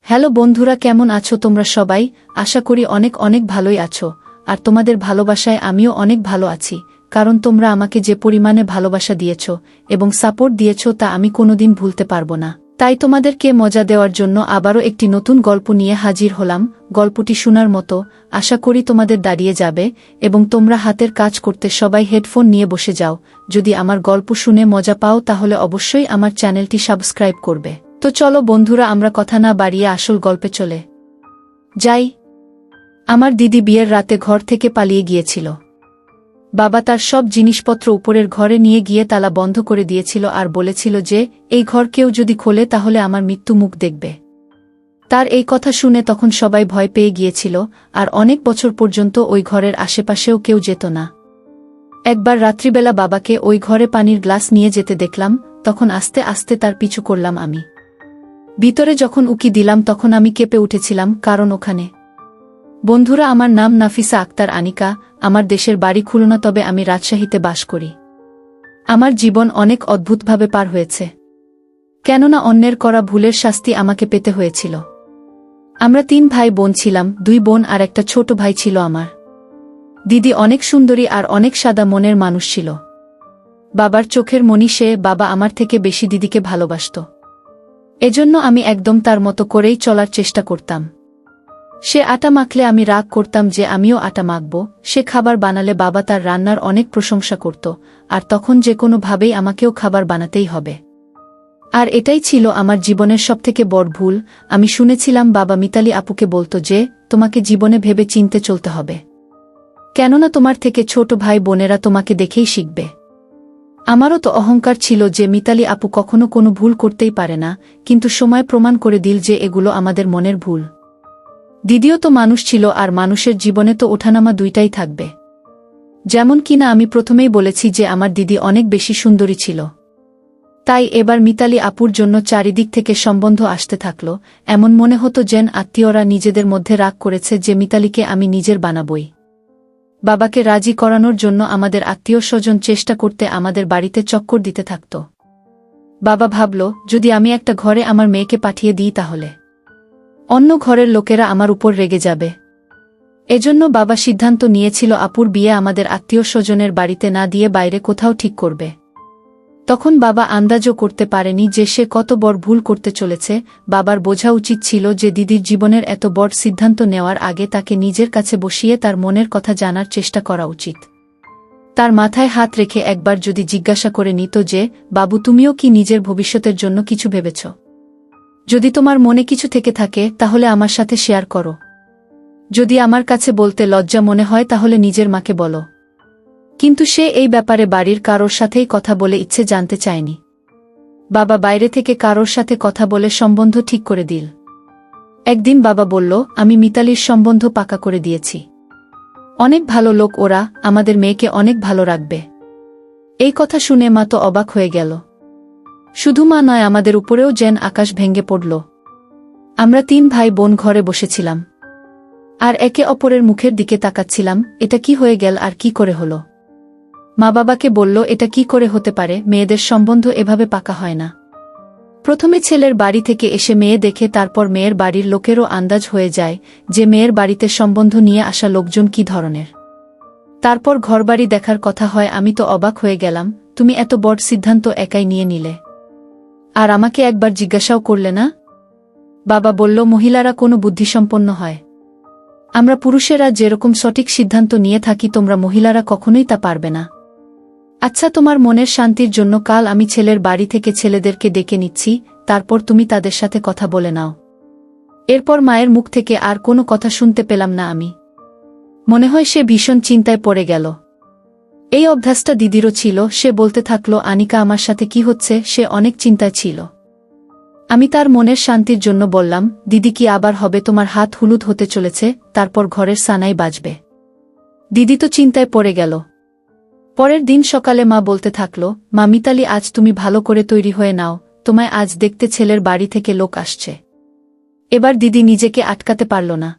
Hello বন্ধুরা, কেমন আছো তোমরা সবাই? আশা করি অনেক অনেক ভালোই আছো। আর তোমাদের ভালোবাসায় আমিও অনেক ভালো আছি, কারণ তোমরা আমাকে যে পরিমাণে ভালোবাসা দিয়েছ এবং সাপোর্ট দিয়েছ তা আমি কোনোদিন ভুলতে পারবো না। তাই তোমাদেরকে মজা দেওয়ার জন্য আবারও একটি নতুন গল্প নিয়ে হাজির হলাম। গল্পটি শোনার মতো, আশা করি তোমাদের দাঁড়িয়ে যাবে এবং তোমরা হাতের কাজ করতে সবাই হেডফোন নিয়ে বসে যাও। যদি আমার গল্প শুনে মজা পাও তাহলে অবশ্যই আমার চ্যানেলটি সাবস্ক্রাইব করবে। তো চলো বন্ধুরা, আমরা কথা না বাড়িয়ে আসল গল্পে চলে যাই। আমার দিদি বিয়ের রাতে ঘর থেকে পালিয়ে গিয়েছিল। বাবা তার সব জিনিসপত্র উপরের ঘরে নিয়ে গিয়ে তালা বন্ধ করে দিয়েছিল আর বলেছিল যে এই ঘর কেউ যদি খোলে তাহলে আমার মৃত্যু মুখ দেখবে। তার এই কথা শুনে তখন সবাই ভয় পেয়ে গিয়েছিল আর অনেক বছর পর্যন্ত ওই ঘরের আশেপাশেও কেউ যেত না। একবার রাত্রিবেলা বাবাকে ওই ঘরে পানির গ্লাস নিয়ে যেতে দেখলাম, তখন আস্তে আস্তে তার পিছু করলাম আমি। ভিতরে যখন উকি দিলাম তখন আমি কেঁপে উঠেছিলাম, কারণ ওখানে বন্ধুরা, আমার নাম নাফিসা আক্তার আনিকা। আমার দেশের বাড়ি খুলনা, তবে আমি রাজশাহীতে বাস করি। আমার জীবন অনেক অদ্ভুতভাবে পার হয়েছে, কেননা অন্যের করা ভুলের শাস্তি আমাকে পেতে হয়েছিল। আমরা 3 ভাই বোন ছিলাম, 2 বোন আর একটা ছোট ভাই ছিল আমার। দিদি অনেক সুন্দরী আর অনেক সাদা মনের মানুষ ছিল। বাবার চোখের মণি সে। বাবা আমার থেকে বেশি দিদিকে ভালোবাসত। এজন্য আমি একদম তার মতো করেই চলার চেষ্টা করতাম। সে আটা মাখলে আমি রাগ করতাম যে আমিও আটা মাখব। সে খাবার বানালে বাবা তার রান্নার অনেক প্রশংসা করত, আর তখন যে কোনোভাবেই আমাকেও খাবার বানাতেই হবে। আর এটাই ছিল আমার জীবনের সবথেকে বড় ভুল। আমি শুনেছিলাম বাবা মিতালি আপুকে বলতো যে তোমাকে জীবনে ভেবে চিনতে চলতে হবে, কেননা তোমার থেকে ছোট ভাই বোনেরা তোমাকে দেখেই শিখবে। আমারও তো অহংকার ছিল যে মিতালি আপু কখনো কোনো ভুল করতেই পারে না, কিন্তু সময় প্রমাণ করে দিল যে এগুলো আমাদের মনের ভুল। দিদিও তো মানুষ ছিল, আর মানুষের জীবনে তো ওঠানামা দুইটাই থাকবে। যেমন কিনা আমি প্রথমেই বলেছি যে আমার দিদি অনেক বেশি সুন্দরী ছিল। তাই এবার মিতালি আপুর জন্য চারিদিক থেকে সম্বন্ধ আসতে থাকল। এমন মনে হতো যেন আত্মীয়রা নিজেদের মধ্যে রাগ করেছে যে মিতালিকে আমি নিজের বানাবই। বাবাকে রাজি করানোর জন্য আমাদের আত্মীয় স্বজন চেষ্টা করতে আমাদের বাড়িতে চক্কর দিতে থাকত। বাবা ভাবল, যদি আমি একটা ঘরে আমার মেয়েকে পাঠিয়ে দিই তাহলে অন্য ঘরের লোকেরা আমার উপর রেগে যাবে। এজন্য বাবা সিদ্ধান্ত নিয়েছিল আপুর বিয়ে আমাদের আত্মীয় স্বজনের বাড়িতে না দিয়ে বাইরে কোথাও ঠিক করবে। তখন বাবা আন্দাজও করতে পারেনি যে সে কত বড় ভুল করতে চলেছে। বাবার বোঝা উচিত ছিল যে দিদির জীবনের এত বড় সিদ্ধান্ত নেওয়ার আগে তাকে নিজের কাছে বসিয়ে তার মনের কথা জানার চেষ্টা করা উচিত। তার মাথায় হাত রেখে একবার যদি জিজ্ঞাসা করে নিত যে বাবু, তুমিও কি নিজের ভবিষ্যতের জন্য কিছু ভেবেছ? যদি তোমার মনে কিছু থেকে থাকে তাহলে আমার সাথে শেয়ার করো। যদি আমার কাছে বলতে লজ্জা মনে হয় তাহলে নিজের মাকে বলো। কিন্তু সে এই ব্যাপারে বাড়ির কারোর সাথেই কথা বলে ইচ্ছে জানতে চায়নি। বাবা বাইরে থেকে কারোর সাথে কথা বলে সম্বন্ধ ঠিক করে দিল। একদিন বাবা বলল, আমি মিতালির সম্বন্ধ পাকা করে দিয়েছি। অনেক ভালো লোক ওরা, আমাদের মেয়েকে অনেক ভালো রাখবে। এই কথা শুনে মা তো অবাক হয়ে গেল। শুধু মা নয়, আমাদের উপরেও যেন আকাশ ভেঙে পড়ল। আমরা 3 ভাই বোন ঘরে বসেছিলাম আর একে অপরের মুখের দিকে তাকাচ্ছিলাম। এটা কি হয়ে গেল আর কি করে হলো? মা বাবাকে বলল, এটা কি করে হতে পারে? মেয়েদের সম্বন্ধ এভাবে পাকা হয় না। প্রথমে ছেলের বাড়ি থেকে এসে মেয়ে দেখে তারপর মেয়ের বাড়ির লোকেরও আন্দাজ হয়ে যায় যে মেয়ের বাড়িতে সম্বন্ধ নিয়ে আসা লোকজন কি ধরনের। তারপর ঘরবাড়ি দেখার কথা হয়। আমি তো অবাক হয়ে গেলাম, তুমি এত বড় সিদ্ধান্ত একাই নিয়ে নিলে, আর আমাকে একবার জিজ্ঞাসাও করলে না? বাবা বলল, মহিলারা কোনো বুদ্ধিসম্পন্ন হয়। আমরা পুরুষেরা যেরকম সঠিক সিদ্ধান্ত নিয়ে থাকি তোমরা মহিলারা কখনোই তা পারবে না। আচ্ছা, তোমার মনের শান্তির জন্য কাল আমি ছেলের বাড়ি থেকে ছেলেদেরকে ডেকে নিচ্ছি, তারপর তুমি তাদের সাথে কথা বলে নাও। এরপর মায়ের মুখ থেকে আর কোনো কথা শুনতে পেলাম না আমি। মনে হয় সে ভীষণ চিন্তায় পড়ে গেল। এই অভ্যাসটা দিদিরও ছিল। সে বলতে থাকলো, আনিকা, আমার সাথে কি হচ্ছে? সে অনেক চিন্তায় ছিল। আমি তার মনের শান্তির জন্য বললাম, দিদি, কি আবার হবে? তোমার হাত হলুদ হতে চলেছে, তারপর ঘরের সানাই বাজবে। দিদি তো চিন্তায় পড়ে গেল। পরের দিন সকালে মা বলতে থাকলো, মা মিতালি, আজ তুমি ভালো করে তৈরি হয়ে নাও, তোমায় আজ দেখতে ছেলের বাড়ি থেকে লোক আসছে। এবার দিদি নিজেকে আটকাতে পারল না।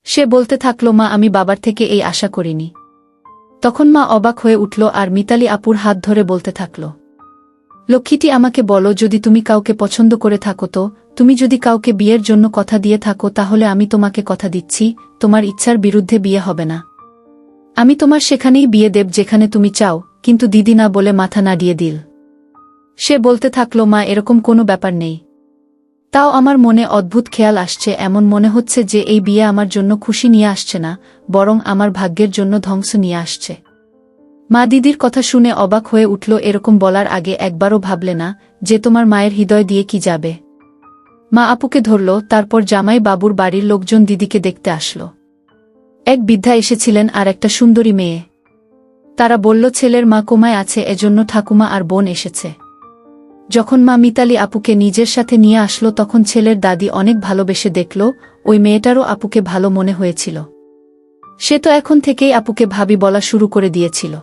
সে বলতে থাকলো, মা, আমি বাবার থেকে এই আশা করিনি। তখন মা অবাক হয়ে উঠল আর মিতালি আপুর হাত ধরে বলতে থাকল, লক্ষ্মীটি আমাকে বলো, যদি তুমি কাউকে পছন্দ করে থাকো তো, তুমি যদি কাউকে বিয়ের জন্য কথা দিয়ে থাকো, তাহলে আমি তোমাকে কথা দিচ্ছি, তোমার ইচ্ছার বিরুদ্ধে বিয়ে হবে না। আমি তোমার সেখানেই বিয়ে দেব যেখানে তুমি চাও। কিন্তু দিদি না বলে মাথা নাড়িয়ে দিল। সে বলতে থাকল, মা, এরকম কোনো ব্যাপার নেই। তাও আমার মনে অদ্ভুত খেয়াল আসছে, এমন মনে হচ্ছে যে এই বিয়ে আমার জন্য খুশি নিয়ে আসছে না, বরং আমার ভাগ্যের জন্য ধ্বংস নিয়ে আসছে। মা দিদির কথা শুনে অবাক হয়ে উঠল। এরকম বলার আগে একবারও ভাবলে না যে তোমার মায়ের হৃদয় দিয়ে কি যাবে? মা আপুকে ধরল, তারপর জামাই বাবুর বাড়ির লোকজন দিদিকে দেখতে আসল। এক বৃদ্ধা এসেছিলেন আর একটা সুন্দরী মেয়ে। তারা বলল, ছেলের মা কোমায় আছে, এজন্য ঠাকুমা আর বোন এসেছে। যখন মা মিতালি আপুকে নিজের সাথে নিয়ে আসলো, তখন ছেলের দাদি অনেক ভালোবেসে দেখল ওই মেয়েটারও আপুকে ভালো মনে হয়েছিল। সে তো এখন থেকেই আপুকে ভাবি বলা শুরু করে দিয়েছিল।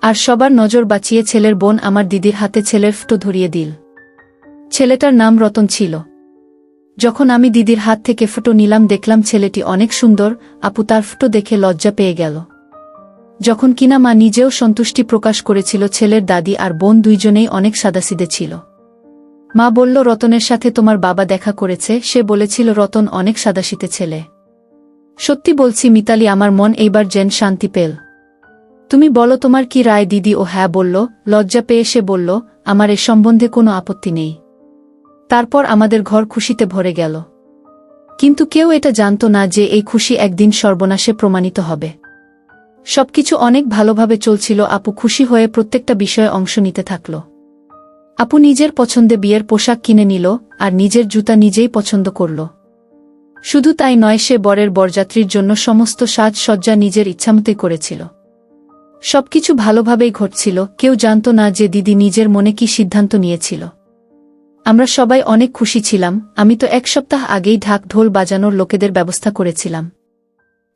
আর সবার নজর বাঁচিয়ে ছেলের বোন আমার দিদির হাতে ছেলের ফটো ধরিয়ে দিল। ছেলেটার নাম রতন ছিল। যখন আমি দিদির হাত থেকে ফটো নিলাম, দেখলাম ছেলেটি অনেক সুন্দর। আপু তার ফটো দেখে লজ্জা পেয়ে গেল। যখন কিনা মা নিজেও সন্তুষ্টি প্রকাশ করেছিল, ছেলের দাদি আর বোন দুইজনেই অনেক সাদাসিদে ছিল। মা বলল, রতনের সাথে তোমার বাবা দেখা করেছে, সে বলেছিল রতন অনেক সাদাসিদে ছেলে। সত্যি বলছি মিতালি, আমার মন এইবার যেন শান্তি পেল। তুমি বলো তোমার কি রায় দিদি? ও হ্যাঁ বলল। লজ্জা পেয়ে সে বলল, আমার এ সম্বন্ধে কোনো আপত্তি নেই। তারপর আমাদের ঘর খুশিতে ভরে গেল। কিন্তু কেউ এটা জানত না যে এই খুশি একদিন সর্বনাশে প্রমাণিত হবে। সবকিছু অনেক ভালোভাবে চলছিল। আপু খুশি হয়ে প্রত্যেকটা বিষয়ে অংশ নিতে থাকল। আপু নিজের পছন্দে বিয়ের পোশাক কিনে নিল আর নিজের জুতা নিজেই পছন্দ করল। শুধু তাই নয়, সে বরের বরযাত্রীর জন্য সমস্ত সাজসজ্জা নিজের ইচ্ছামতোই করেছিল। সবকিছু ভালোভাবেই ঘটছিল। কেউ জানত না যে দিদি নিজের মনে কি সিদ্ধান্ত নিয়েছিল। আমরা সবাই অনেক খুশি ছিলাম। আমি তো এক সপ্তাহ আগেই ঢাক ঢোল বাজানোর লোকেদের ব্যবস্থা করেছিলাম।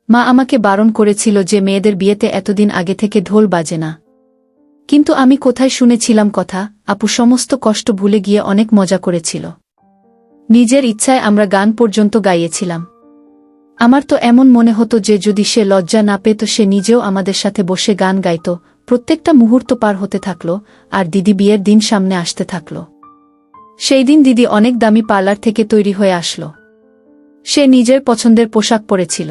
মা আমাকে বারণ করেছিল যে মেয়েদের বিয়েতে এতদিন আগে থেকে ঢোল বাজে না। কিন্তু আমি কোথায় শুনেছিলাম কথা। আপু সমস্ত কষ্ট ভুলে গিয়ে অনেক মজা করেছিল। নিজের ইচ্ছায় আমরা গান পর্যন্ত গাইয়েছিলাম। আমার তো এমন মনে হতো যে যদি সে লজ্জা না পেত, সে নিজেও আমাদের সাথে বসে গান গাইত। প্রত্যেকটা মুহূর্ত পার হতে থাকল আর দিদি বিয়ের দিন সামনে আসতে থাকল। সেই দিন দিদি অনেক দামি পার্লার থেকে তৈরি হয়ে আসলো। সে নিজের পছন্দের পোশাক পরেছিল।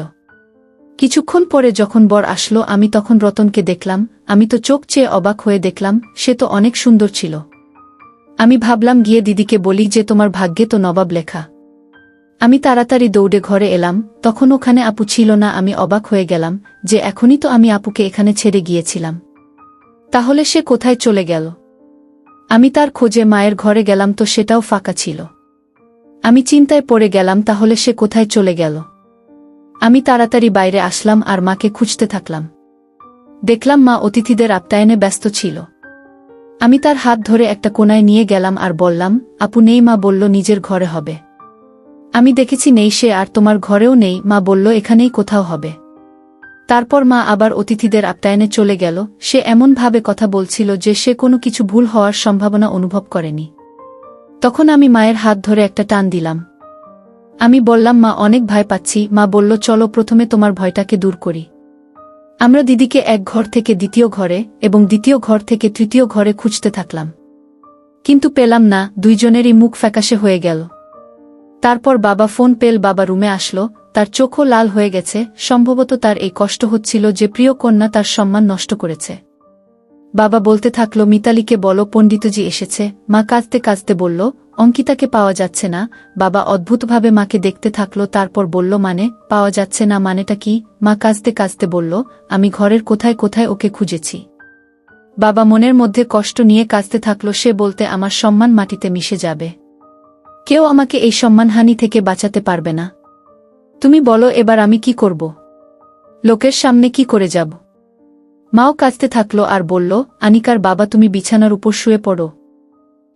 কিছুক্ষণ পরে যখন বর আসলো, আমি তখন রতনকে দেখলাম। আমি তো চোখ চেয়ে অবাক হয়ে দেখলাম, সে তো অনেক সুন্দর ছিল। আমি ভাবলাম গিয়ে দিদিকে বলি যে তোমার ভাগ্যে তো নবাব লেখা। আমি তাড়াতাড়ি দৌড়ে ঘরে এলাম। তখন ওখানে আপু ছিল না। আমি অবাক হয়ে গেলাম যে এখনই তো আমি আপুকে এখানে ছেড়ে গিয়েছিলাম, তাহলে সে কোথায় চলে গেল? আমি তার খোঁজে মায়ের ঘরে গেলাম, তো সেটাও ফাঁকা ছিল। আমি চিন্তায় পড়ে গেলাম, তাহলে সে কোথায় চলে গেল? আমি তাড়াতাড়ি বাইরে আসলাম আর মাকে খুঁজতে থাকলাম। দেখলাম মা অতিথিদের আপ্যায়নে ব্যস্ত ছিল। আমি তার হাত ধরে একটা কোণায় নিয়ে গেলাম আর বললাম, আপু নেই। মা বলল, নিজের ঘরে হবে। আমি দেখেছি নেই সে, আর তোমার ঘরেও নেই। মা বলল, এখানেই কোথাও হবে। তারপর মা আবার অতিথিদের আপ্যায়নে চলে গেল। সে এমনভাবে কথা বলছিল যে সে কোনো কিছু ভুল হওয়ার সম্ভাবনা অনুভব করেনি। তখন আমি মায়ের হাত ধরে একটা টান দিলাম। আমি বললাম, মা অনেক ভয় পাচ্ছি। মা বলল, চলো প্রথমে তোমার ভয়টাকে দূর করি। আমরা দিদিকে এক ঘর থেকে দ্বিতীয় ঘরে এবং দ্বিতীয় ঘর থেকে তৃতীয় ঘরে খুঁজতে থাকলাম, কিন্তু পেলাম না। দুইজনেরই মুখ ফ্যাকাশে হয়ে গেল। তারপর বাবা ফোন পেল। বাবা রুমে আসলো। তার চোখও লাল হয়ে গেছে। সম্ভবত তার এই কষ্ট হচ্ছিল যে প্রিয় কন্যা তার সম্মান নষ্ট করেছে। বাবা বলতে থাকলো, মিতালিকে বলো পণ্ডিতজি এসেছে। মা কাঁদতে কাঁদতে বলল, অঙ্কিতাকে পাওয়া যাচ্ছে না। বাবা অদ্ভুতভাবে মাকে দেখতে থাকলো। তারপর বলল, মানে পাওয়া যাচ্ছে না মানেটা কি? মা কাঁদতে কাঁদতে বলল, আমি ঘরের কোথায় কোথায় ওকে খুঁজেছি। বাবা মনের মধ্যে কষ্ট নিয়ে কাঁদতে থাকলো। সে বলতে, আমার সম্মান মাটিতে মিশে যাবে। কেউ আমাকে এই সম্মানহানি থেকে বাঁচাতে পারবে না। তুমি বলো এবার আমি কি করব? লোকের সামনে কি করে যাব? মাও কাঁদতে থাকলো আর বলল, আনিকার বাবা, তুমি বিছানার উপর শুয়ে পড়ো।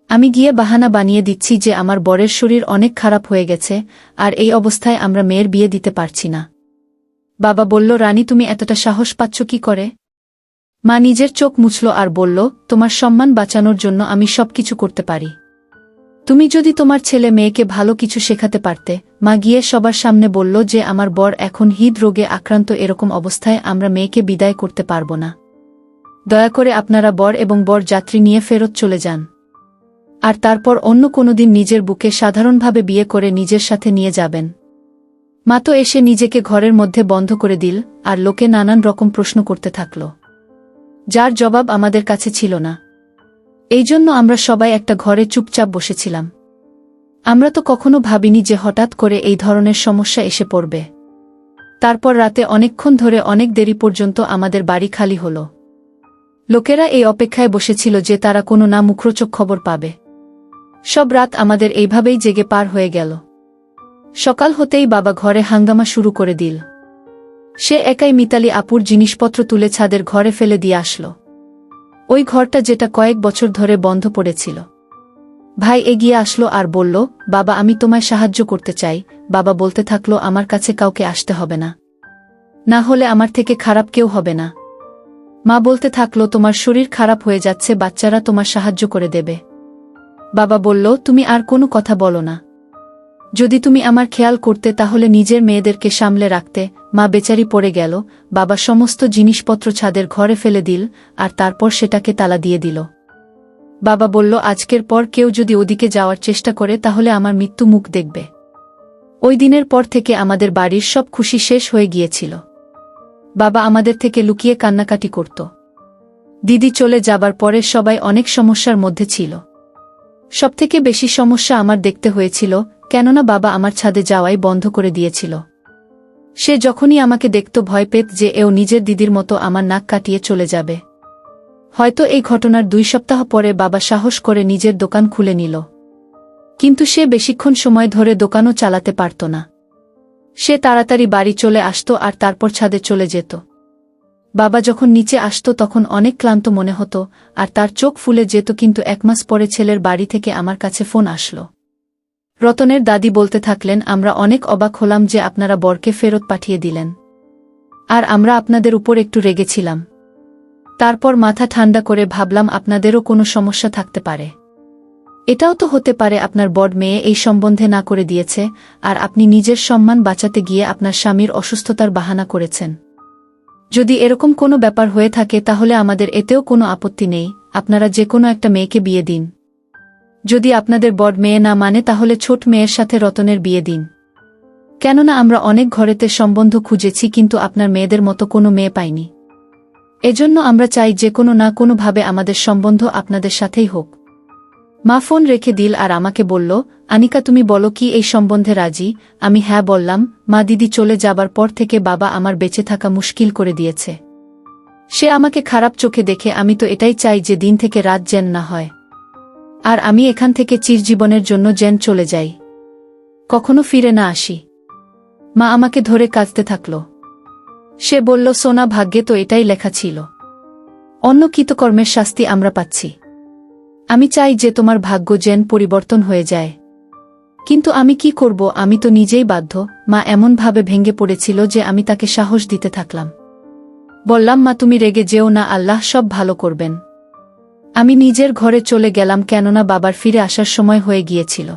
আমি গিয়ে বাহানা বানিয়ে দিচ্ছি যে আমার বরের শরীর অনেক খারাপ হয়ে গেছে, আর এই অবস্থায় আমরা মেয়ের বিয়ে দিতে পারছি না। বাবা বলল, রানী তুমি এতটা সাহস পাচ্ছ কি করে? মা নিজের চোখ মুছল আর বলল, তোমার সম্মান বাঁচানোর জন্য আমি সবকিছু করতে পারি। তুমি যদি তোমার ছেলে মেয়েকে ভালো কিছু শেখাতে পারতে। মা গিয়ে সবার সামনে বলল যে আমার বর এখন হৃদরোগে আক্রান্ত। এরকম অবস্থায় আমরা মেয়েকে বিদায় করতে পারব না। দয়া করে আপনারা বর এবং বর যাত্রী নিয়ে ফেরত চলে যান। আর তারপর অন্য কোনোদিন নিজের বুকে সাধারণভাবে বিয়ে করে নিজের সাথে নিয়ে যাবেন। মা তো এসে নিজেকে ঘরের মধ্যে বন্ধ করে দিল, আর লোকে নানান রকম প্রশ্ন করতে থাকল, যার জবাব আমাদের কাছে ছিল না। এই জন্য আমরা সবাই একটা ঘরে চুপচাপ বসেছিলাম। আমরা তো কখনো ভাবিনি যে হঠাৎ করে এই ধরনের সমস্যা এসে পড়বে। তারপর রাতে অনেকক্ষণ ধরে অনেক দেরি পর্যন্ত আমাদের বাড়ি খালি হল। লোকেরা এই অপেক্ষায় বসেছিল যে তারা কোনো না মুখরোচক খবর পাবে। সব রাত আমাদের এইভাবেই জেগে পার হয়ে গেল। সকাল হতেই বাবা ঘরে হাঙ্গামা শুরু করে দিল। সে একাই মিতালি আপুর জিনিসপত্র তুলে ছাদের ঘরে ফেলে দিয়ে আসলো। ওই ঘরটা যেটা কয়েক বছর ধরে বন্ধ পড়েছিল। ভাই এগিয়ে আসলো আর বলল, বাবা আমি তোমায় সাহায্য করতে চাই। বাবা বলতে থাকলো, আমার কাছে কাউকে আসতে হবে না, না হলে আমার থেকে খারাপ কেউ হবে না। মা বলতে থাকলো, তোমার শরীর খারাপ হয়ে যাচ্ছে, বাচ্চারা তোমার সাহায্য করে দেবে। বাবা বলল, তুমি আর কোনো কথা বলো না। যদি তুমি আমার খেয়াল করতে তাহলে নিজের মেয়েদেরকে সামলে রাখতে। মা বেচারি পড়ে গেল। বাবা সমস্ত জিনিসপত্র ছাদের ঘরে ফেলে দিল আর তারপর সেটাকে তালা দিয়ে দিল। বাবা বলল, আজকের পর কেউ যদি ওদিকে যাওয়ার চেষ্টা করে তাহলে আমার মৃত্যু মুখ দেখবে। ওই দিনের পর থেকে আমাদের বাড়ির সব খুশি শেষ হয়ে গিয়েছিল। বাবা আমাদের থেকে লুকিয়ে কান্নাকাটি করত। দিদি চলে যাবার পরে সবাই অনেক সমস্যার মধ্যে ছিল। সবথেকে বেশি সমস্যা আমার দেখতে হয়েছিল, কেননা বাবা আমার ছাদে যাওয়াই বন্ধ করে দিয়েছিল। সে যখনই আমাকে দেখত ভয় পেত যে এও নিজের দিদির মতো আমার নাক কাটিয়ে চলে যাবে। হয়তো এই ঘটনার 2 সপ্তাহ পরে বাবা সাহস করে নিজের দোকান খুলে নিল। কিন্তু সে বেশিক্ষণ সময় ধরে দোকানও চালাতে পারত না। সে তাড়াতাড়ি বাড়ি চলে আসত আর তারপর ছাদে চলে যেত। বাবা যখন নিচে আসত তখন অনেক ক্লান্ত মনে হতো আর তার চোখ ফুলে যেত। কিন্তু 1 মাস পরে ছেলের বাড়ি থেকে আমার কাছে ফোন আসলো। রতনের দাদি বলতে থাকলেন, আমরা অনেক অবাক হলাম যে আপনারা বরকে ফেরত পাঠিয়ে দিলেন, আর আমরা আপনাদের উপর একটু রেগেছিলাম। তারপর মাথা ঠান্ডা করে ভাবলাম আপনাদেরও কোনো সমস্যা থাকতে পারে। এটাও তো হতে পারে আপনার বড় মেয়ে এই সম্বন্ধে না করে দিয়েছে আর আপনি নিজের সম্মান বাঁচাতে গিয়ে আপনার স্বামীর অসুস্থতার বাহানা করেছেন। যদি এরকম কোনো ব্যাপার হয়ে থাকে তাহলে আমাদের এতেও কোনো আপত্তি নেই, আপনারা যে কোনো একটা মেয়েকে বিয়ে দিন। যদি আপনাদের বড় মেয়ে না মানে তাহলে ছোট মেয়ের সাথে রতনের বিয়ে দিন। কেননা আমরা অনেক ঘরেতে সম্বন্ধ খুঁজেছি কিন্তু আপনার মেয়েদের মতো কোনো মেয়ে পাইনি। এজন্য আমরা চাই যে কোনো না কোনোভাবে আমাদের সম্বন্ধ আপনাদের সাথেই হোক। মা ফোন রেখে দিল আর আমাকে বলল, আনিকা তুমি বলো কি এই সম্বন্ধে রাজি? আমি হ্যাঁ বললাম। মা দিদি চলে যাবার পর থেকে বাবা আমার বেঁচে থাকা মুশকিল করে দিয়েছে। সে আমাকে খারাপ চোখে দেখে। আমি তো এটাই চাই যে দিন থেকে রাত যেন না হয়, আর আমি এখান থেকে চিরজীবনের জন্য যেন চলে যাই, কখনো ফিরে না আসি। মা আমাকে ধরে কাঁদতে থাকল। সে বলল, সোনা ভাগ্যে তো এটাই লেখা ছিল, অন্য কৃতকর্মের শাস্তি আমরা পাচ্ছি। আমি চাই যে তোমার ভাগ্য যেন পরিবর্তন হয়ে যায়, কিন্তু আমি কি করব? আমি তো নিজেই বাধ্য। মা এমনভাবে ভেঙে পড়েছিল যে আমি তাকে সাহস দিতে থাকলাম। বললাম, মা তুমি রেগে যেও না, আল্লাহ সব ভালো করবেন। আমি নিজের ঘরে চলে গেলাম, কেননা বাবার ফিরে আসার সময় হয়ে গিয়েছিল।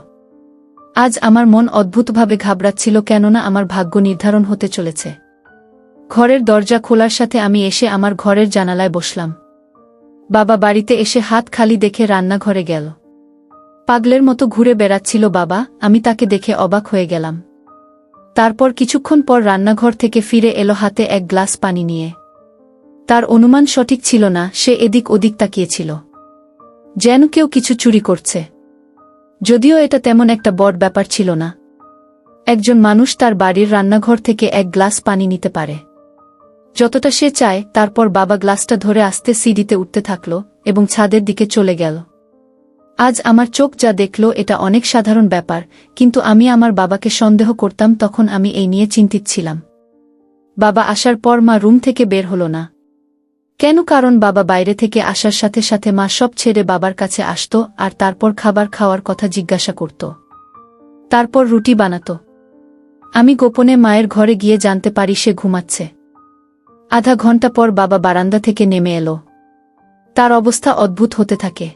আজ আমার মন অদ্ভুতভাবে ঘাবড়াচ্ছিল, কেননা আমার ভাগ্য নির্ধারণ হতে চলেছে। ঘরের দরজা খোলার সাথে আমি এসে আমার ঘরের জানালায় বসলাম। বাবা বাড়িতে এসে হাত খালি দেখে রান্নাঘরে গেল। পাগলের মতো ঘুরে বেড়াচ্ছিল বাবা। আমি তাকে দেখে অবাক হয়ে গেলাম। তারপর কিছুক্ষণ পর রান্নাঘর থেকে ফিরে এলো হাতে 1 গ্লাস পানি নিয়ে। তার অনুমান সঠিক ছিল না, সে এদিক ওদিক তাকিয়েছিল, যেন কেউ কিছু চুরি করছে। যদিও এটা তেমন একটা বড় ব্যাপার ছিল না। একজন মানুষ তার বাড়ির রান্নাঘর থেকে 1 গ্লাস পানি নিতে পারে যতটা সে চায়। তারপর বাবা গ্লাসটা ধরে আস্তে সিঁড়িতে উঠতে থাকল এবং ছাদের দিকে চলে গেল। আজ আমার চোখ যা দেখল এটা অনেক সাধারণ ব্যাপার, কিন্তু আমি আমার বাবাকে সন্দেহ করতাম। তখন আমি এই নিয়ে চিন্তিত ছিলাম। বাবা আসার পর মা রুম থেকে বের হলো না। কেন? কারণ বাবা বাইরে থেকে আসার সাথে সাথে মা সব ছেড়ে বাবার কাছে আসত আর তারপর খাবার খাওয়ার কথা জিজ্ঞাসা করত, তারপর রুটি বানাত। আমি গোপনে মায়ের ঘরে গিয়ে জানতে পারি সে ঘুমাচ্ছে। আধা ঘন্টা পর বাবা বারান্দা থেকে নেমে এলো। তার অবস্থা অদ্ভুত হতে থাকে।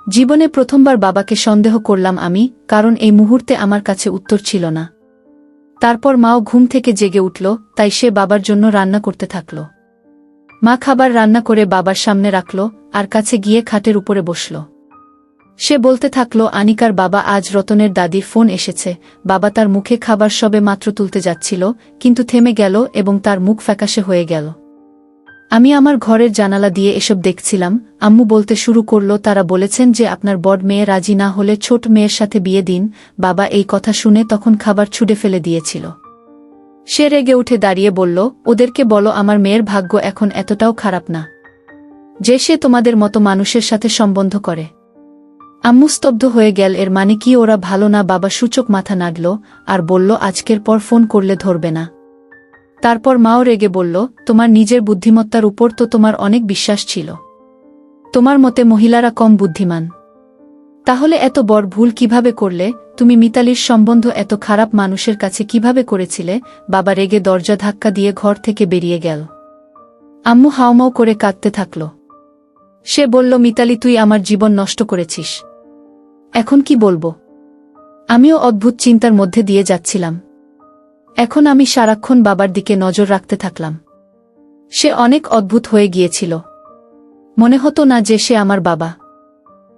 জীবনে প্রথমবার বাবাকে সন্দেহ করলাম আমি, কারণ এই মুহূর্তে আমার কাছে উত্তর ছিল না। তারপর মাও ঘুম থেকে জেগে উঠল, তাই সে বাবার জন্য রান্না করতে থাকল। মা খাবার রান্না করে বাবার সামনে রাখল আর কাছে গিয়ে খাটের উপরে বসল। সে বলতে থাকলো, আনিকার বাবা, আজ রতনের দাদির ফোন এসেছে। বাবা তার মুখে খাবার সবে মাত্র তুলতে যাচ্ছিল, কিন্তু থেমে গেল এবং তার মুখ ফ্যাকাশে হয়ে গেল। আমি আমার ঘরের জানালা দিয়ে এসব দেখছিলাম। আম্মু বলতে শুরু করল, তারা বলেছেন যে আপনার বড় মেয়ে রাজি না হলে ছোট মেয়ের সাথে বিয়ে দিন। বাবা এই কথা শুনে তখন খাবার ছুঁড়ে ফেলে দিয়েছিল। সে রেগে উঠে দাঁড়িয়ে বলল, ওদেরকে বলো আমার মেয়ের ভাগ্য এখন এতটাও খারাপ না যে সে তোমাদের মতো মানুষের সাথে সম্বন্ধ করে। আম্মু স্তব্ধ হয়ে গেল। এর মানে কি ওরা ভালো না? বাবা সূচক মাথা নাড়ল আর বলল, আজকের পর ফোন করলে ধরবে না। তারপর মাও রেগে বলল, তোমার নিজের বুদ্ধিমত্তার উপর তো তোমার অনেক বিশ্বাস ছিল। তোমার মতে মহিলারা কম বুদ্ধিমান? তাহলে এত বড় ভুল কিভাবে করলে? তুমি মিতালির সম্বন্ধ এত খারাপ মানুষের কাছে কিভাবে করেছিলে? বাবা রেগে দরজা ধাক্কা দিয়ে ঘর থেকে বেরিয়ে গেল। আম্মু হাউমাউ করে কাঁদতে থাকল। সে বলল, মিতালি, তুই আমার জীবন নষ্ট করেছিস। এখন কি বলবো? আমিও অদ্ভুত চিন্তার মধ্যে দিয়ে যাচ্ছিলাম। এখন আমি সারাক্ষণ বাবার দিকে নজর রাখতে থাকলাম। সে অনেক অদ্ভুত হয়ে গিয়েছিল। মনে হতো না যে সে আমার বাবা।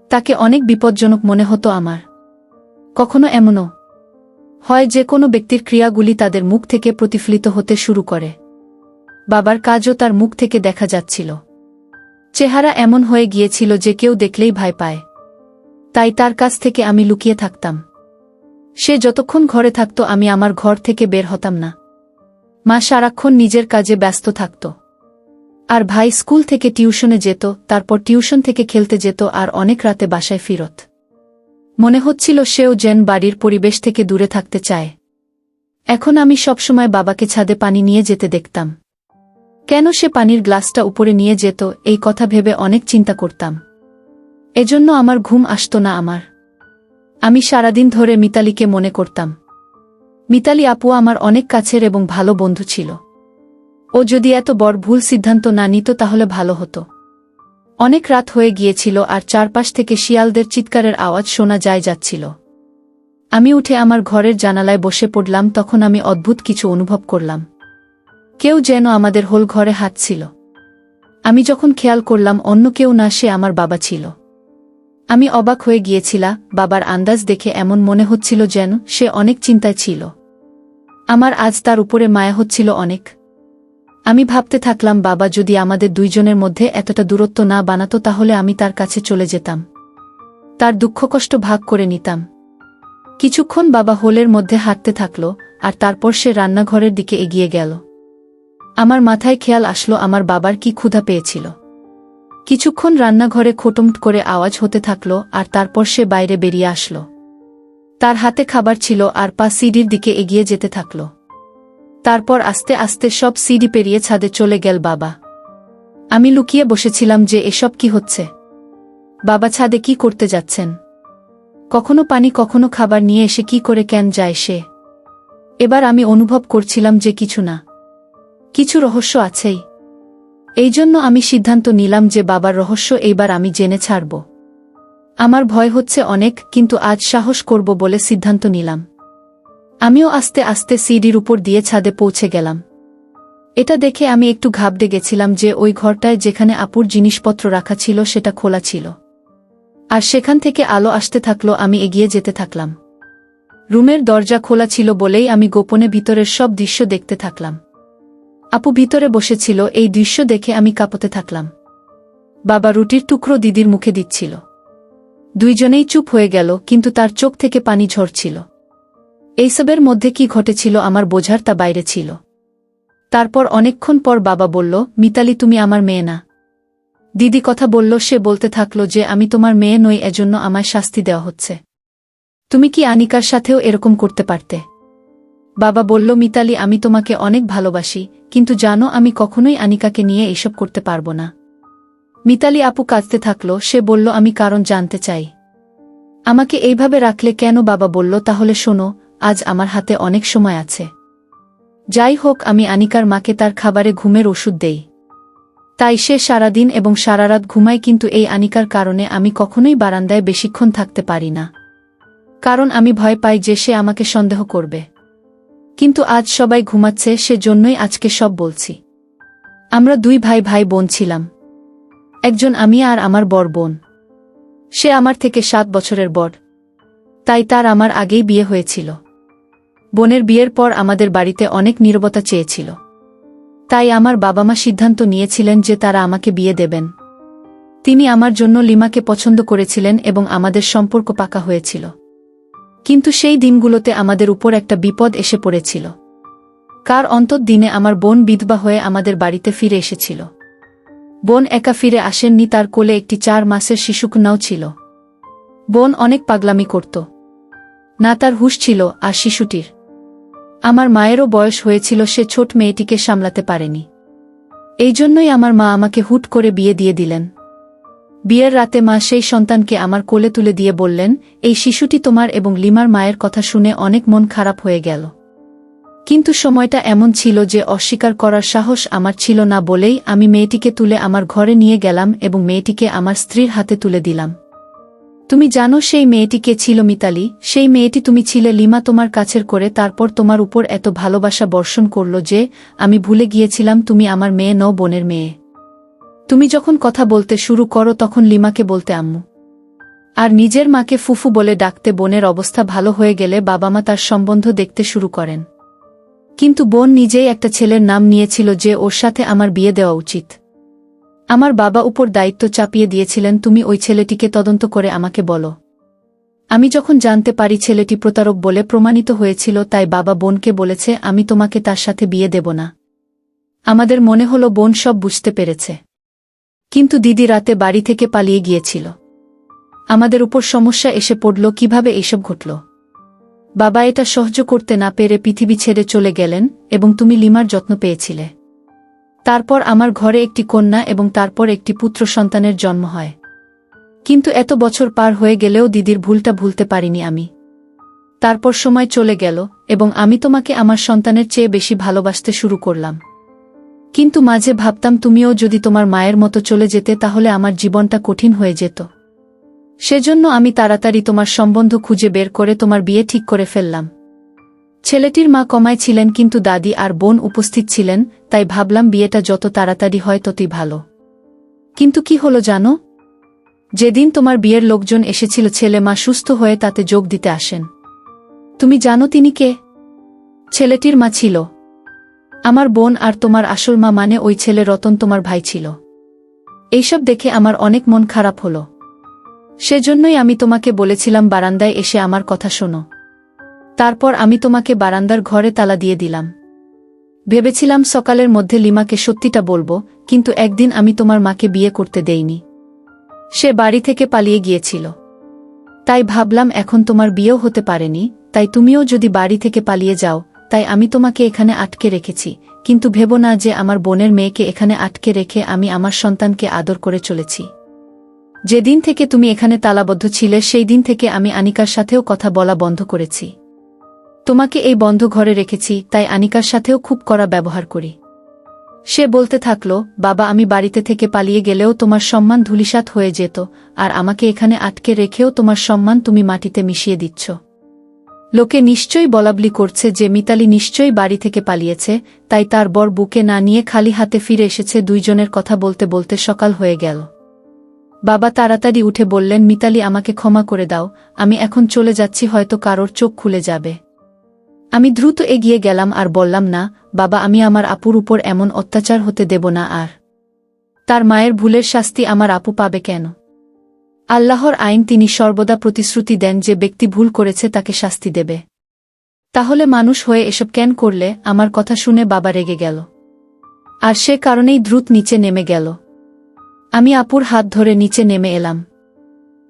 তাকে অনেক বিপজ্জনক মনে হতো আমার। কখনো এমনও হয় যে কোনো ব্যক্তির ক্রিয়াগুলি তাদের মুখ থেকে প্রতিফলিত হতে শুরু করে। বাবার কাজও তার মুখ থেকে দেখা যাচ্ছিল। চেহারা এমন হয়ে গিয়েছিল যে কেউ দেখলেই ভয় পায়। তাই তার কাছ থেকে আমি লুকিয়ে থাকতাম। সে যতক্ষণ ঘরে থাকত আমি আমার ঘর থেকে বের হতাম না। মা সারাক্ষণ নিজের কাজে ব্যস্ত থাকত। আর ভাই স্কুল থেকে টিউশনে যেত, তারপর টিউশন থেকে খেলতে যেত আর অনেক রাতে বাসায় ফিরত। মনে হচ্ছিল সেও যেন বাড়ির পরিবেশ থেকে দূরে থাকতে চায়। এখন আমি সবসময় বাবাকে ছাদে পানি নিয়ে যেতে দেখতাম। কেন সে পানির গ্লাসটা উপরে নিয়ে যেত, এই কথা ভেবে অনেক চিন্তা করতাম। এজন্য আমার ঘুম আসত না। আমি সারাদিন ধরে মিতালিকে মনে করতাম। মিতালি আপু আমার অনেক কাছের এবং ভালো বন্ধু ছিল। ও যদি এত বড় ভুল সিদ্ধান্ত না নিত তাহলে ভালো হতো। অনেক রাত হয়ে গিয়েছিল আর চারপাশ থেকে শিয়ালদের চিৎকারের আওয়াজ শোনা যাচ্ছিল। আমি উঠে আমার ঘরের জানালায় বসে পড়লাম। তখন আমি অদ্ভুত কিছু অনুভব করলাম। কেউ যেন আমাদের হোল ঘরে হাঁটছিল। আমি যখন খেয়াল করলাম অন্য কেউ না, সে আমার বাবা ছিল। আমি অবাক হয়ে গিয়েছিলাম। বাবার আন্দাজ দেখে এমন মনে হচ্ছিল যেন সে অনেক চিন্তায় ছিল। আমার আজ তার উপরে মায়া হচ্ছিল অনেক। আমি ভাবতে থাকলাম, বাবা যদি আমাদের দুইজনের মধ্যে এতটা দূরত্ব না বানাতো তাহলে আমি তার কাছে চলে যেতাম। তার দুঃখ কষ্ট ভাগ করে নিতাম। কিছুক্ষণ বাবা হোলের মধ্যে হাঁটতে থাকল আর তারপর সে রান্নাঘরের দিকে এগিয়ে গেল। আমার মাথায় খেয়াল আসলো আমার বাবার কি ক্ষুধা পেয়েছিল। কিছুক্ষণ রান্নাঘরে খোটমট করে আওয়াজ হতে থাকল আর তারপর সে বাইরে বেরিয়ে আসলো। তার হাতে খাবার ছিল আর পা সিঁড়ির দিকে এগিয়ে যেতে থাকল। তারপর আস্তে আস্তে সব সিঁড়ি পেরিয়ে ছাদে চলে গেল বাবা। আমি লুকিয়ে বসেছিলাম যে এসব কি হচ্ছে। বাবা ছাদে কি করতে যাচ্ছেন? কখনো পানি কখনো খাবার নিয়ে এসে কি করে কেন যায় সে? এবার আমি অনুভব করছিলাম যে কিছু রহস্য আছেই। এই জন্য আমি সিদ্ধান্ত নিলাম যে বাবার রহস্য এইবার আমি জেনে ছাড়ব। আমার ভয় হচ্ছে অনেক, কিন্তু আজ সাহস করব বলে সিদ্ধান্ত নিলাম। আমিও আস্তে আস্তে সিঁড়ির উপর দিয়ে ছাদে পৌঁছে গেলাম। এটা দেখে আমি একটু ঘাবড়ে গেছিলাম যে ওই ঘরটায় যেখানে আপুর জিনিসপত্র রাখা ছিল সেটা খোলা ছিল। আর সেখান থেকে আলো আসতে থাকলো। আমি এগিয়ে যেতে থাকলাম। রুমের দরজা খোলা ছিল বলেই আমি গোপনে ভিতরের সব দৃশ্য দেখতে থাকলাম। আপু ভিতরে বসেছিল। এই দৃশ্য দেখে আমি কাঁপতে থাকলাম। বাবা রুটির টুকরো দিদির মুখে দিচ্ছিল। দুইজনেই চুপ হয়ে গেল, কিন্তু তার চোখ থেকে পানি ঝরছিল। এইসবের মধ্যে কি ঘটেছিল আমার বোঝার তা বাইরে ছিল। তারপর অনেকক্ষণ পর বাবা বলল, মিতালি, তুমি আমার মেয়ে না। দিদি কথা বলল। সে বলতে থাকল যে আমি তোমার মেয়ে নই, এজন্য আমায় শাস্তি দেওয়া হচ্ছে। তুমি কি আনিকার সাথেও এরকম করতে পারতে? বাবা বলল, মিতালি, আমি তোমাকে অনেক ভালোবাসি, কিন্তু জানো আমি কখনোই আনিকাকে নিয়ে এসব করতে পারবো না। মিতালি আপু কাঁদতে থাকল। সে বলল, আমি কারণ জানতে চাই। আমাকে এইভাবে রাখলে কেন? বাবা বলল, তাহলে শোনো, আজ আমার হাতে অনেক সময় আছে। যাই হোক, আমি আনিকার মাকে তার খাবারে ঘুমের ওষুধ দেই। তাই সে সারাদিন এবং সারারাত ঘুমায়, কিন্তু এই আনিকার কারণে আমি কখনোই বারান্দায় বেশিক্ষণ থাকতে পারি না। কারণ আমি ভয় পাই যে সে আমাকে সন্দেহ করবে। কিন্তু আজ সবাই ঘুমাচ্ছে, সেজন্যই আজকে সব বলছি। আমরা দুই ভাই বোন ছিলাম। একজন আমি আর আমার বড় বোন। সে আমার থেকে 7 বছরের বড়, তাই তার আমার আগেই বিয়ে হয়েছিল। বোনের বিয়ের পর আমাদের বাড়িতে অনেক নীরবতা চেয়েছিল, তাই আমার বাবা মা সিদ্ধান্ত নিয়েছিলেন যে তারা আমাকে বিয়ে দেবেন। তিনি আমার জন্য লিমাকে পছন্দ করেছিলেন এবং আমাদের সম্পর্ক পাকা হয়েছিল। কিন্তু সেই দিনগুলোতে আমাদের উপর একটা বিপদ এসে পড়েছিল। কার অন্তত দিনে আমার বোন বিধবা হয়ে আমাদের বাড়িতে ফিরে এসেছিল। বোন একা ফিরে আসেননি, তার কোলে একটি 4 মাসের শিশুকন্যাও ছিল। বোন অনেক পাগলামি করত, না তার হুঁশ ছিল আর শিশুটির। আমার মায়েরও বয়স হয়েছিল, সে ছোট মেয়েটিকে সামলাতে পারেনি। এই জন্যই আমার মা আমাকে হুট করে বিয়ে দিয়ে দিলেন। বিয়ের রাতে মা সেই সন্তানকে আমার কোলে তুলে দিয়ে বললেন, এই শিশুটি তোমার। এবং লিমার মায়ের কথা শুনে অনেক মন খারাপ হয়ে গেল। কিন্তু সময়টা এমন ছিল যে অস্বীকার করার সাহস আমার ছিল না বলেই আমি মেয়েটিকে তুলে আমার ঘরে নিয়ে গেলাম এবং মেয়েটিকে আমার স্ত্রীর হাতে তুলে দিলাম। তুমি জানো সেই মেয়েটি কে ছিল? মিতালি। সেই মেয়েটি তুমি ছিলে। লিমা তোমার কাছের করে তারপর তোমার উপর এত ভালোবাসা বর্ষণ করল যে আমি ভুলে গিয়েছিলাম তুমি আমার মেয়ে নও, বোনের মেয়ে। তুমি যখন কথা বলতে শুরু করো তখন লিমাকে বলতে আম্মু, আর নিজের মাকে ফুফু বলে ডাকতে। বোনের অবস্থা ভালো হয়ে গেলে বাবা মা তার সম্বন্ধ দেখতে শুরু করেন। কিন্তু বোন নিজেই একটা ছেলের নাম নিয়েছিল যে ওর সাথে আমার বিয়ে দেওয়া উচিত। আমার বাবা উপর দায়িত্ব চাপিয়ে দিয়েছিলেন, তুমি ওই ছেলেটিকে তদন্ত করে আমাকে বলো। আমি যখন জানতে পারি ছেলেটি প্রতারক বলে প্রমাণিত হয়েছিল, তাই বাবা বোনকে বলেছে আমি তোমাকে তার সাথে বিয়ে দেব না। আমাদের মনে হলো বোন সব বুঝতে পেরেছে, কিন্তু দিদি রাতে বাড়ি থেকে পালিয়ে গিয়েছিল। আমাদের উপর সমস্যা এসে পড়ল, কিভাবে এইসব ঘটল। বাবা এটা সহ্য করতে না পেরে পৃথিবী ছেড়ে চলে গেলেন এবং তুমি লিমার যত্ন পেয়েছিলে। তারপর আমার ঘরে একটি কন্যা এবং তারপর একটি পুত্র সন্তানের জন্ম হয়। কিন্তু এত বছর পার হয়ে গেলেও দিদির ভুলটা ভুলতে পারিনি আমি। তারপর সময় চলে গেল এবং আমি তোমাকে আমার সন্তানের চেয়ে বেশি ভালোবাসতে শুরু করলাম। কিন্তু মাঝে ভাবতাম তুমিও যদি তোমার মায়ের মতো চলে যেতে তাহলে আমার জীবনটা কঠিন হয়ে যেত। সেজন্য আমি তাড়াতাড়ি তোমার সম্বন্ধ খুঁজে বের করে তোমার বিয়ে ঠিক করে ফেললাম। ছেলেটির মা কমায় ছিলেন কিন্তু দাদি আর বোন উপস্থিত ছিলেন, তাই ভাবলাম বিয়েটা যত তাড়াতাড়ি হয় ততই ভালো। কিন্তু কি হলো জানো? যেদিন তোমার বিয়ের লোকজন এসেছিল ছেলে মা সুস্থ হয়ে তাতে যোগ দিতে আসেন। তুমি জানো তিনি কে? ছেলেটির মা ছিল আমার বোন, আর তোমার আসল মা মানে ওই ছেলে রতন তোমার ভাই ছিল। এইসব দেখে আমার অনেক মন খারাপ হলো। সেজন্যই আমি তোমাকে বলেছিলাম বারান্দায় এসে আমার কথা শোনো। তারপর আমি তোমাকে বারান্দার ঘরে তালা দিয়ে দিলাম। ভেবেছিলাম সকালের মধ্যে লিমাকে সত্যিটা বলবো, কিন্তু একদিন আমি তোমার মাকে বিয়ে করতে দেইনি। সে বাড়ি থেকে পালিয়ে গিয়েছিল। তাই ভাবলাম এখন তোমার বিয়েও হতে পারেনি, তাই তুমিও যদি বাড়ি থেকে পালিয়ে যাও, তাই আমি তোমাকে এখানে আটকে রেখেছি। কিন্তু ভেবো না যে আমার বোনের মেয়েকে এখানে আটকে রেখে আমি আমার সন্তানকে আদর করে চলেছি। যেদিন থেকে তুমি এখানে তালাবদ্ধ ছিলে সেই দিন থেকে আমি আনিকার সাথেও কথা বলা বন্ধ করেছি। তোমাকে এই বন্ধ ঘরে রেখেছি, তাই আনিকার সাথেও খুব কড়া ব্যবহার করি। সে বলতে থাকলো, বাবা আমি বাড়িতে থেকে পালিয়ে গেলেও তোমার সম্মান ধূলিসাৎ হয়ে যেত, আর আমাকে এখানে আটকে রেখেও তোমার সম্মান তুমি মাটিতে মিশিয়ে দিচ্ছ। লোকে নিশ্চয়ই বলাবলি করছে যে মিতালি নিশ্চয়ই বাড়ি থেকে পালিয়েছে, তাই তার বর বুকে না নিয়ে খালি হাতে ফিরে এসেছে। দুইজনের কথা বলতে বলতে সকাল হয়ে গেল। বাবা তাড়াতাড়ি উঠে বললেন, মিতালি আমাকে ক্ষমা করে দাও, আমি এখন চলে যাচ্ছি, হয়তো কারোর চোখ খুলে যাবে। আমি দ্রুত এগিয়ে গেলাম আর বললাম, না বাবা, আমি আমার আপুর উপর এমন অত্যাচার হতে দেব না। আর তার মায়ের ভুলের শাস্তি আমার আপু পাবে কেন? আল্লাহর আইন, তিনি সর্বদা প্রতিশ্রুতি দেন যে ব্যক্তি ভুল করেছে তাকে শাস্তি দেবে। তাহলে মানুষ হয়ে এসব কেন করলে? আমার কথা শুনে বাবা রেগে গেল, আর সে কারণেই দ্রুত নিচে নেমে গেল। আমি আপুর হাত ধরে নিচে নেমে এলাম।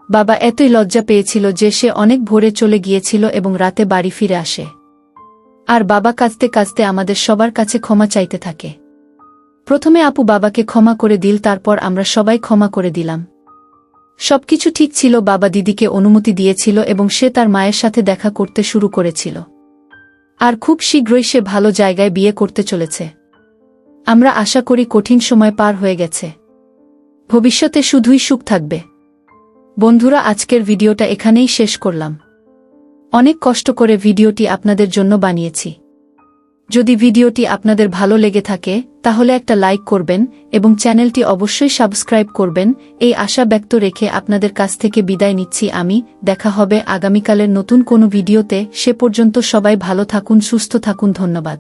বাবা এতই লজ্জা পেয়েছিল যে সে অনেক ভোরে চলে গিয়েছিল এবং রাতে বাড়ি ফিরে আসে। আর বাবা কাঁদতে কাঁদতে আমাদের সবার কাছে ক্ষমা চাইতে থাকে। প্রথমে আপু বাবাকে ক্ষমা করে দিল, তারপর আমরা সবাই ক্ষমা করে দিলাম। সবকিছু ঠিক ছিল। বাবা দিদিকে অনুমতি দিয়েছিল এবং সে তার মায়ের সাথে দেখা করতে শুরু করেছিল। আর খুব শীঘ্রই সে ভালো জায়গায় বিয়ে করতে চলেছে। আমরা আশা করি কঠিন সময় পার হয়ে গেছে, ভবিষ্যতে শুধুই সুখ থাকবে। বন্ধুরা, আজকের ভিডিওটা এখানেই শেষ করলাম। অনেক কষ্ট করে ভিডিওটি আপনাদের জন্য বানিয়েছি। যদি ভিডিওটি আপনাদের ভালো লেগে থাকে তাহলে একটা লাইক করবেন এবং চ্যানেলটি অবশ্যই সাবস্ক্রাইব করবেন। এই আশা ব্যক্ত রেখে আপনাদের কাছ থেকে বিদায় নিচ্ছি আমি। দেখা হবে আগামীকালের নতুন কোনো ভিডিওতে। সে পর্যন্ত সবাই ভালো থাকুন, সুস্থ থাকুন। ধন্যবাদ।